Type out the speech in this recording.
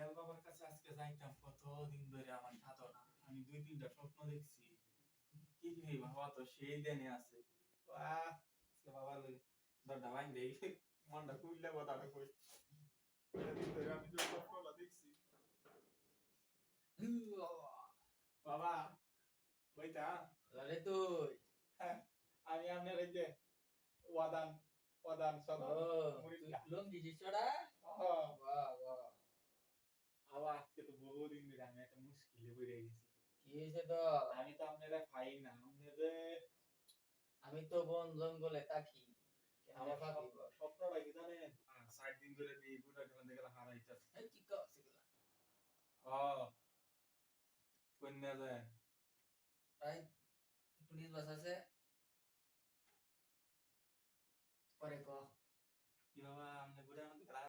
হেল বাবার কাছে আজকে যাইতাম, কতদিন ধরে আমার সাধনা। আমি 2-3টা স্বপ্ন দেখছি। কি রে বাবা, তো সেই দিনে আছে। আজকে বাবা দরজা ভাঙ দেই, মনটা খুললে কথাটা কই। কতদিন ধরে আমি তো স্বপ্নটা দেখছি। বাবা বইতা আরে তুই আমি আপনার এই যে ওয়াদান ওয়াদান সদর তুই লঙ্গি শিষ্যটা বাহ বাহ আবার আজকে তো বহুদিন ধরে আমি একটা মুশকিলে পড়ে গেছি। কি হয়েছে তো? আমি তো আপনারা খাই না, আপনাদের আমি তো বন জঙ্গলে থাকি। আমার স্বপ্নটা কি জানেন? 7 দিন ধরে এই বুড়াটা মধ্যে গেলা হারাইতাছে। এই কি করছিস এগুলা? কন্যা যায় ভাই একটু নিজ বাস আছে পরে কর।